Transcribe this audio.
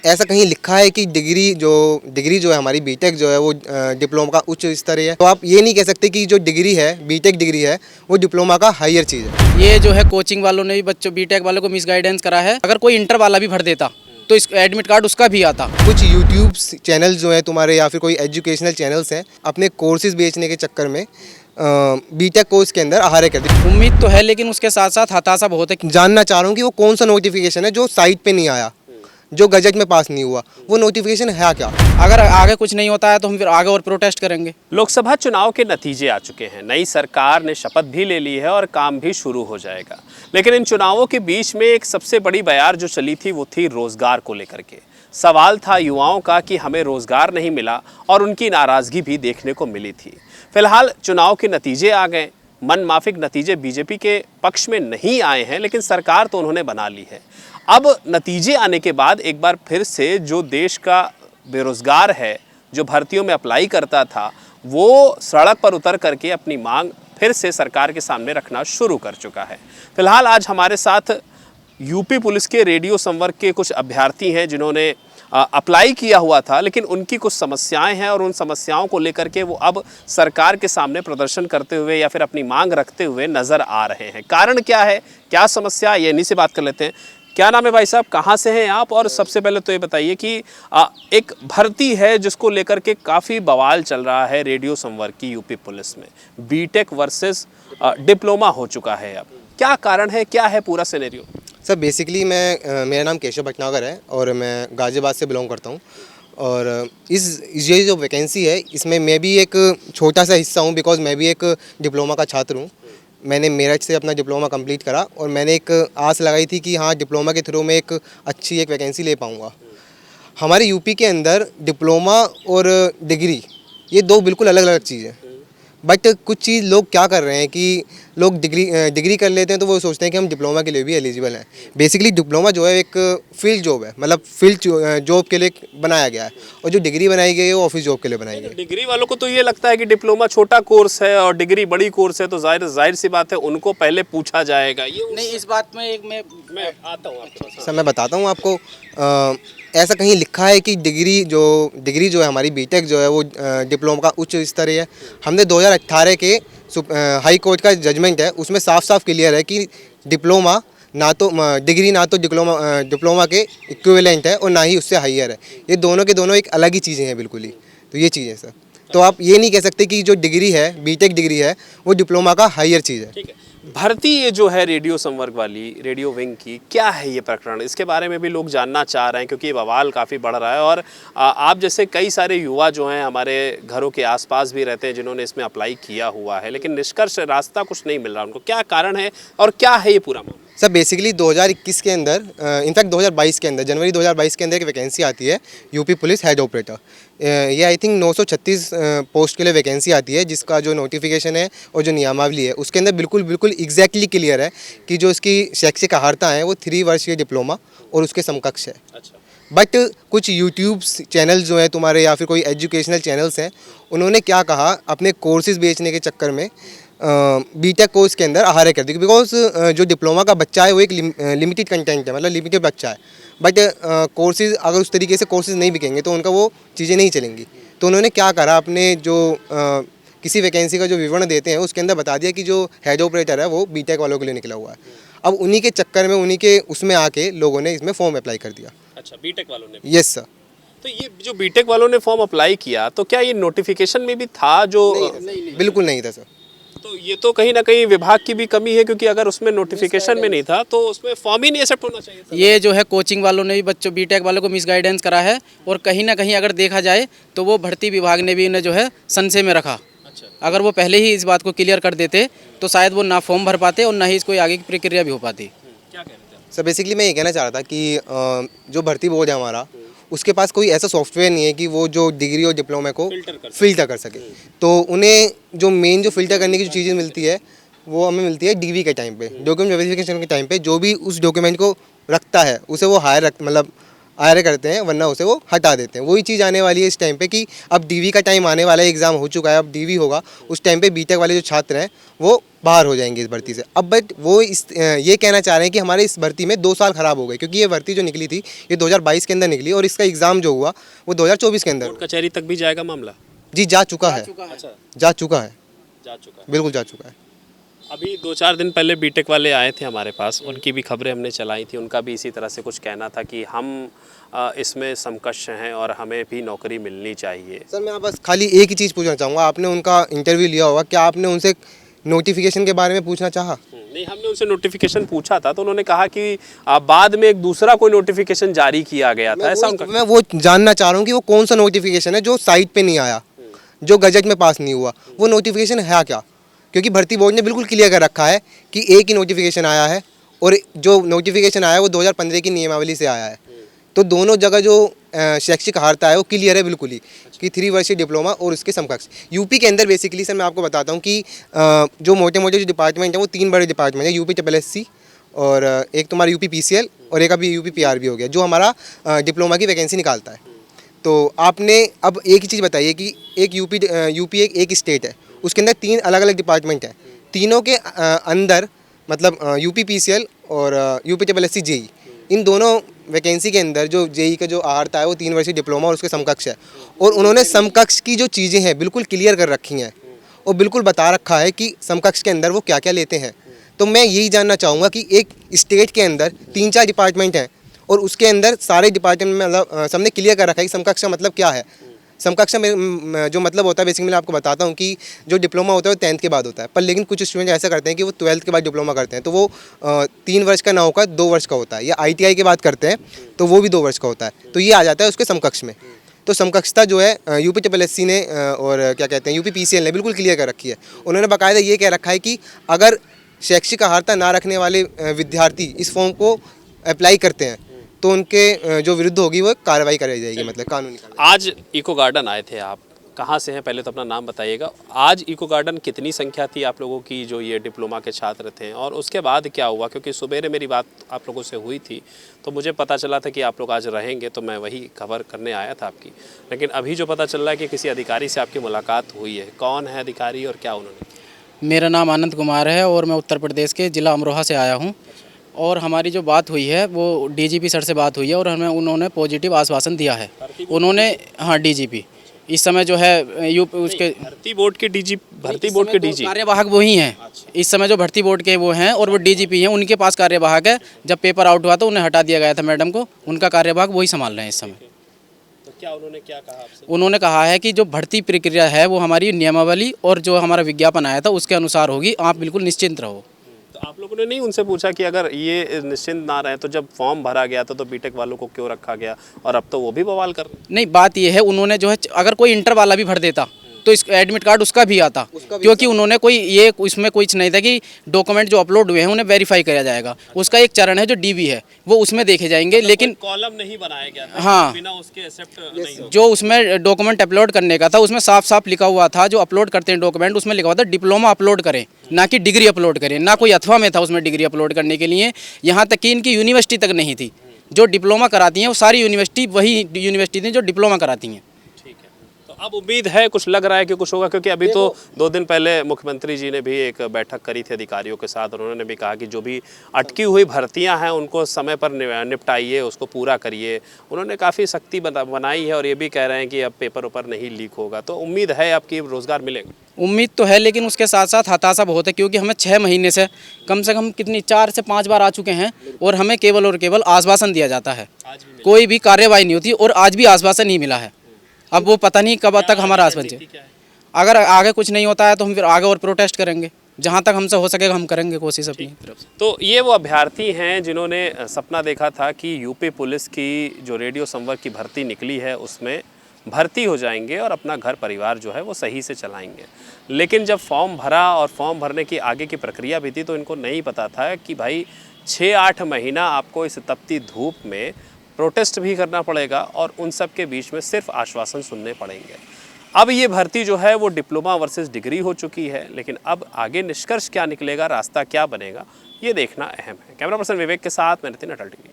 ऐसा कहीं लिखा है कि डिग्री जो है हमारी बीटेक जो है वो डिप्लोमा का उच्च स्तर है। तो आप ये नहीं कह सकते कि जो डिग्री है बीटेक डिग्री है वो डिप्लोमा का हायर चीज़ है। ये जो है कोचिंग वालों ने भी बच्चों बीटेक वालों को मिस गाइडेंस करा है। अगर कोई इंटर वाला भी भर देता तो इस एडमिट कार्ड उसका भी आता। कुछ यूट्यूब चैनल जो है तुम्हारे या फिर कोई एजुकेशनल चैनल्स हैं अपने कोर्सेज बेचने के चक्कर में बीटेक कोर्स के अंदर आहार कर दी। उम्मीद तो है लेकिन उसके साथ साथ हताशा बहुत है। जानना चाह रहा हूँ कि वो कौन सा नोटिफिकेशन है जो साइट पे नहीं आया, जो गजट में पास नहीं हुआ, वो नोटिफिकेशन है क्या? अगर आगे कुछ नहीं होता है तो हम फिर आगे और प्रोटेस्ट करेंगे। लोकसभा चुनाव के नतीजे आ चुके हैं, नई सरकार ने शपथ भी ले ली है और काम भी शुरू हो जाएगा। लेकिन इन चुनावों के बीच में एक सबसे बड़ी बयार जो चली थी वो थी रोजगार को लेकर के। सवाल था युवाओं का कि हमें रोजगार नहीं मिला और उनकी नाराजगी भी देखने को मिली थी। फिलहाल चुनाव के नतीजे आ गए। मन माफिक नतीजे बीजेपी के पक्ष में नहीं आए हैं, लेकिन सरकार तो उन्होंने बना ली है। अब नतीजे आने के बाद एक बार फिर से जो देश का बेरोजगार है, जो भर्तियों में अप्लाई करता था, वो सड़क पर उतर करके अपनी मांग फिर से सरकार के सामने रखना शुरू कर चुका है। फिलहाल आज हमारे साथ यूपी पुलिस के रेडियो संवर्ग के कुछ अभ्यर्थी हैं जिन्होंने अप्लाई किया हुआ था, लेकिन उनकी कुछ समस्याएं हैं और उन समस्याओं को लेकर के वो अब सरकार के सामने प्रदर्शन करते हुए या फिर अपनी मांग रखते हुए नजर आ रहे हैं। कारण क्या है, क्या समस्या, ये इन्हीं से बात कर लेते हैं। क्या नाम है भाई साहब, कहाँ से हैं आप? और सबसे पहले तो ये बताइए कि एक भर्ती है जिसको लेकर के काफ़ी बवाल चल रहा है रेडियो संवर्ग की यूपी पुलिस में, बीटेक वर्सेस डिप्लोमा हो चुका है। अब क्या कारण है, क्या है पूरा सिनेरियो? सर बेसिकली मेरा नाम केशव भटनागर है और मैं गाज़ियाबाद से बिलोंग करता हूँ। और ये जो वैकेंसी है इसमें मैं भी एक छोटा सा हिस्सा हूँ, बिकॉज़ मैं भी एक डिप्लोमा का छात्र हूँ। मैंने मेरठ से अपना डिप्लोमा कंप्लीट करा और मैंने एक आस लगाई थी कि हाँ डिप्लोमा के थ्रू मैं एक अच्छी एक वैकेंसी ले पाऊँगा। हमारे यूपी के अंदर डिप्लोमा और डिग्री ये दो बिल्कुल अलग अलग चीज़ हैं। बट कुछ चीज़ लोग क्या कर रहे हैं कि लोग डिग्री कर लेते हैं तो वो सोचते हैं कि हम डिप्लोमा के लिए भी एलिजिबल हैं। बेसिकली डिप्लोमा जो है एक फील्ड जॉब है, मतलब फील्ड जॉब के लिए बनाया गया है, और जो डिग्री बनाई गई है वो ऑफिस जॉब के लिए बनाई गई है। डिग्री वालों को तो ये लगता है कि डिप्लोमा छोटा कोर्स है और डिग्री बड़ी कोर्स है, तो जाहिर सी बात है उनको पहले पूछा जाएगा। ये नहीं, इस बात में मैं आता हूँ आपको। सर मैं बताता हूँ आपको, ऐसा कहीं लिखा है कि डिग्री जो है हमारी बीटेक जो है वो डिप्लोमा का उच्च स्तर है। हमने 2018 के हाई कोर्ट का जजमेंट है, उसमें साफ साफ क्लियर है कि डिप्लोमा ना तो डिग्री ना तो डिप्लोमा के इक्विवेलेंट है और ना ही उससे हाईयर है। ये दोनों के दोनों एक अलग ही चीज़ें हैं बिल्कुल ही। तो ये चीज़ है सर। तो आप ये नहीं कह सकते कि जो डिग्री है बीटेक डिग्री है वो डिप्लोमा का हाईयर चीज़ है। ठीक है, भर्ती ये जो है रेडियो संवर्ग वाली रेडियो विंग की, क्या है ये प्रकरण? इसके बारे में भी लोग जानना चाह रहे हैं क्योंकि ये बवाल काफ़ी बढ़ रहा है। और आप जैसे कई सारे युवा जो हैं हमारे घरों के आसपास भी रहते हैं जिन्होंने इसमें अप्लाई किया हुआ है, लेकिन निष्कर्ष रास्ता कुछ नहीं मिल रहा उनको। क्या कारण है और क्या है ये पूरा मामला? सर बेसिकली 2021 के अंदर, इनफैक्ट 2022 के अंदर, जनवरी 2022 के अंदर एक वैकेंसी आती है यूपी पुलिस हेड ऑपरेटर। ये आई थिंक 936 पोस्ट के लिए वैकेंसी आती है, जिसका जो नोटिफिकेशन है और जो नियमावली है उसके अंदर बिल्कुल एग्जैक्टली क्लियर है कि जो इसकी शैक्षिक अर्हता है वो 3 वर्षीय डिप्लोमा और उसके समकक्ष है। अच्छा, बट कुछ यूट्यूब चैनल जो हैं तुम्हारे या फिर कोई एजुकेशनल चैनल्स हैं, उन्होंने क्या कहा, अपने कोर्सेज बेचने के चक्कर में बीटेक कोर्स के अंदर आहार कर दी। बिकॉज जो डिप्लोमा का बच्चा है वो एक लिमिटेड कंटेंट है, मतलब लिमिटेड बच्चा है। बट कोर्सेज अगर उस तरीके से कोर्सेज नहीं बिकेंगे तो उनका वो चीज़ें नहीं चलेंगी। तो उन्होंने क्या करा, अपने जो किसी वैकेंसी का जो विवरण देते हैं उसके अंदर बता दिया कि जो हेड ऑपरेटर है वो बीटेक वालों के लिए निकला हुआ है। अब उन्हीं के चक्कर में, उन्हीं के उसमें आके लोगों ने इसमें फॉर्म अप्लाई कर दिया। अच्छा, बीटेक वालों ने? Yes sir. तो ये जो बीटेक वालों ने फॉर्म अप्लाई किया तो क्या ये नोटिफिकेशन में भी था जो? नहीं, बिल्कुल नहीं था सर। तो ये तो कहीं ना कहीं विभाग की भी कमी है, क्योंकि अगर उसमें नोटिफिकेशन में नहीं था तो उसमें फॉर्म ही नहीं एक्सेप्ट होना चाहिए था। ये जो है कोचिंग वालों ने भी बच्चों बीटेक वालों को मिस गाइडेंस करा है और कहीं ना कहीं अगर देखा जाए तो वो भर्ती विभाग ने भी इन्हें जो है संशय में रखा। अच्छा, अगर वो पहले ही इस बात को क्लियर कर देते तो शायद वो ना फॉर्म भर पाते और ना ही कोई आगे की प्रक्रिया भी हो पाती। क्या कह रहे थे? सर बेसिकली मैं ये कहना चाह रहा था कि जो भर्ती बोर्ड है हमारा, उसके पास कोई ऐसा सॉफ्टवेयर नहीं है कि वो जो डिग्री और डिप्लोमा को फिल्टर कर सके। तो उन्हें जो मेन जो फिल्टर करने की जो चीज़ें मिलती है वो हमें मिलती है डीवी के टाइम पे, डॉक्यूमेंट वेरिफिकेशन के टाइम पे। जो भी उस डॉक्यूमेंट को रखता है उसे वो हायर मतलब हायर करते हैं, वरना उसे वो हटा देते हैं। वही चीज़ आने वाली है इस टाइम पे कि अब डीवी का टाइम आने वाला है, एग्ज़ाम हो चुका है, अब डीवी होगा। उस टाइम पे बीटेक वाले जो छात्र हैं वो बाहर हो जाएंगे इस भर्ती से। अब बट वो ये कहना चाह रहे हैं कि हमारे इस भर्ती में 2 साल ख़राब हो गए, क्योंकि ये भर्ती जो निकली थी ये 2022 के अंदर निकली और इसका एग्ज़ाम जो हुआ वो 2024 के अंदर। कोर्ट कचहरी तक भी जाएगा मामला? जी जा चुका है, अच्छा, जा चुका है, जा चुका है। बिल्कुल जा चुका है। अभी 2-4 दिन पहले बीटेक वाले आए थे हमारे पास, उनकी भी खबरें हमने चलाई थी। उनका भी इसी तरह से कुछ कहना था कि हम इसमें समकक्ष हैं और हमें भी नौकरी मिलनी चाहिए। सर मैं बस खाली एक ही चीज़ पूछना चाहूँगा, आपने उनका इंटरव्यू लिया होगा, क्या आपने उनसे नोटिफिकेशन के बारे में पूछना चाहा? नहीं, हमने उनसे नोटिफिकेशन पूछा था तो उन्होंने कहा कि बाद में एक दूसरा कोई नोटिफिकेशन जारी किया गया था, ऐसा उनका। मैं वो जानना चाह रहा हूँ कि वो कौन सा नोटिफिकेशन है जो साइट पे नहीं आया, जो गजट में पास नहीं हुआ, वो नोटिफिकेशन है क्या? क्योंकि भर्ती बोर्ड ने बिल्कुल क्लियर कर रखा है कि एक ही नोटिफिकेशन आया है और जो नोटिफिकेशन आया है वो 2015 की नियमावली से आया है। तो दोनों जगह जो शैक्षिक अर्हता है वो क्लियर है बिल्कुल ही कि 3 वर्षीय डिप्लोमा और उसके समकक्ष। यूपी के अंदर बेसिकली सर मैं आपको बताता हूँ कि जो मोटे मोटे जो डिपार्टमेंट हैं वो 3 बड़े डिपार्टमेंट हैं, यूपी SSC और एक तुम्हारा यूपी PCL और एक अभी यूपी PRB हो गया, जो हमारा डिप्लोमा की वैकेंसी निकालता है। तो आपने अब एक ही चीज़ बताइए कि एक यूपी एक स्टेट है, उसके अंदर 3 अलग अलग डिपार्टमेंट हैं, तीनों के अंदर मतलब यूपी PCL और यूपी SSC JEE, इन दोनों वैकेंसी के अंदर जो JEE का जो अर्हता है वो 3 वर्षीय डिप्लोमा और उसके समकक्ष है। और उन्होंने समकक्ष की जो चीज़ें हैं बिल्कुल क्लियर कर रखी हैं और बिल्कुल बता रखा है कि समकक्ष के अंदर वो क्या क्या लेते हैं। तो मैं यही जानना चाहूँगा कि एक स्टेट के अंदर 3-4 डिपार्टमेंट हैं और उसके अंदर सारे डिपार्टमेंट में मतलब सबने क्लियर कर रखा है कि समकक्ष का मतलब क्या है। समकक्ष में जो मतलब होता है बेसिकली मैं आपको बताता हूँ कि जो डिप्लोमा होता है वो 10th के बाद होता है, पर लेकिन कुछ स्टूडेंट ऐसा करते हैं कि वो 12th के बाद डिप्लोमा करते हैं, तो वो 3 वर्ष का ना होकर 2 वर्ष का होता है। या ITI की बात करते हैं तो वो भी 2 वर्ष का होता है, तो ये आ जाता है उसके समकक्ष में। तो समकक्षता जो है यूपी SSC ने और क्या कहते हैं यूपी PCL ने बिल्कुल क्लियर कर रखी है। उन्होंने बाकायदा ये कह रखा है कि अगर शैक्षिक अर्हता ना रखने वाले विद्यार्थी इस फॉर्म को अप्लाई करते हैं तो उनके जो विरुद्ध होगी वो कार्रवाई कराई जाएगी, मतलब कानूनी कार्रवाई। आज इको गार्डन आए थे आप, कहाँ से हैं पहले तो अपना नाम बताइएगा। आज इको गार्डन कितनी संख्या थी आप लोगों की जो ये डिप्लोमा के छात्र थे, और उसके बाद क्या हुआ? क्योंकि सुबह मेरी बात आप लोगों से हुई थी तो मुझे पता चला था कि आप लोग आज रहेंगे, तो मैं वही खबर करने आया था आपकी। लेकिन अभी जो पता चल रहा है कि किसी अधिकारी से आपकी मुलाकात हुई है, कौन है अधिकारी और क्या उन्होंने? मेरा नाम आनंद कुमार है और मैं उत्तर प्रदेश के ज़िला अमरोहा से आया हूँ। और हमारी जो बात हुई है वो DGP सर से बात हुई है और हमें उन्होंने पॉजिटिव आश्वासन दिया है। उन्होंने हाँ DGP इस समय जो है उसके भर्ती बोर्ड के DG कार्यवाहक वही हैं। इस समय जो भर्ती बोर्ड के वो हैं और वो DGP हैं, उनके पास कार्यवाहक है। जब पेपर आउट हुआ तो उन्हें हटा दिया गया था मैडम को, उनका कार्यवाहक वही संभाल रहे हैं इस समय। तो क्या उन्होंने क्या कहा आपसे? उन्होंने कहा है कि जो भर्ती प्रक्रिया है वो हमारी नियमावली और जो हमारा विज्ञापन आया था उसके अनुसार होगी, आप बिल्कुल निश्चिंत रहो। तो आप लोगों ने नहीं उनसे पूछा कि अगर ये निश्चिंत ना रहे तो जब फॉर्म भरा गया था तो बीटेक वालों को क्यों रखा गया, और अब तो वो भी बवाल कर रहे हैं? नहीं, बात ये है उन्होंने जो है अगर कोई इंटर वाला भी भर देता तो इस एडमिट कार्ड उसका भी आता, क्योंकि उन्होंने कोई ये इसमें कुछ नहीं था कि डॉक्यूमेंट जो अपलोड हुए हैं उन्हें वेरीफाई किया जाएगा। उसका एक चरण है जो DB है वो उसमें देखे जाएंगे, लेकिन कॉलम नहीं बनाया गया था, हाँ, बिना उसके एक्सेप्ट नहीं होगा। जो उसमें डॉक्यूमेंट अपलोड करने का था उसमें साफ साफ लिखा हुआ था, जो अपलोड करते हैं डॉक्यूमेंट उसमें लिखा हुआ था डिप्लोमा अपलोड करें, ना कि डिग्री अपलोड करें। ना कोई अथवा में था उसमें डिग्री अपलोड करने के लिए, यहाँ तक कि इनकी यूनिवर्सिटी तक नहीं थी। जो डिप्लोमा कराती हैं वो सारी यूनिवर्सिटी वही यूनिवर्सिटी थी जो डिप्लोमा कराती हैं। अब उम्मीद है कुछ लग रहा है कि कुछ होगा, क्योंकि अभी तो 2 दिन पहले मुख्यमंत्री जी ने भी एक बैठक करी थी अधिकारियों के साथ। उन्होंने भी कहा कि जो भी अटकी हुई भर्तियां हैं उनको समय पर निपटाइए, उसको पूरा करिए। उन्होंने काफ़ी सख्ती बनाई है और ये भी कह रहे हैं कि अब पेपर ऊपर नहीं लीक होगा। तो उम्मीद है आपकी रोज़गार मिलेगा? उम्मीद तो है, लेकिन उसके साथ साथ हताशा बहुत है, क्योंकि हमें 6 महीने से कम कितनी 4 से 5 बार आ चुके हैं और हमें केवल और केवल आश्वासन दिया जाता है, कोई भी कार्रवाई नहीं होती और आज भी आश्वासन नहीं मिला है। अब वो पता नहीं कब तक हमारा आश्वासन, अगर आगे कुछ नहीं होता है तो हम फिर आगे और प्रोटेस्ट करेंगे, जहाँ तक हमसे हो सकेगा हम करेंगे कोशिश अपनी तरफ से। तो ये वो अभ्यर्थी हैं जिन्होंने सपना देखा था कि यूपी पुलिस की जो रेडियो संवर्ग की भर्ती निकली है उसमें भर्ती हो जाएंगे और अपना घर परिवार जो है वो सही से चलाएंगे। लेकिन जब फॉर्म भरा और फॉर्म भरने की आगे की प्रक्रिया भी थी तो इनको नहीं पता था कि भाई 6-8 महीना आपको इस तपती धूप में प्रोटेस्ट भी करना पड़ेगा और उन सब के बीच में सिर्फ आश्वासन सुनने पड़ेंगे। अब ये भर्ती जो है वो डिप्लोमा वर्सेस डिग्री हो चुकी है, लेकिन अब आगे निष्कर्ष क्या निकलेगा, रास्ता क्या बनेगा, ये देखना अहम है। कैमरा पर्सन विवेक के साथ मैं नितिन अटल टीवी।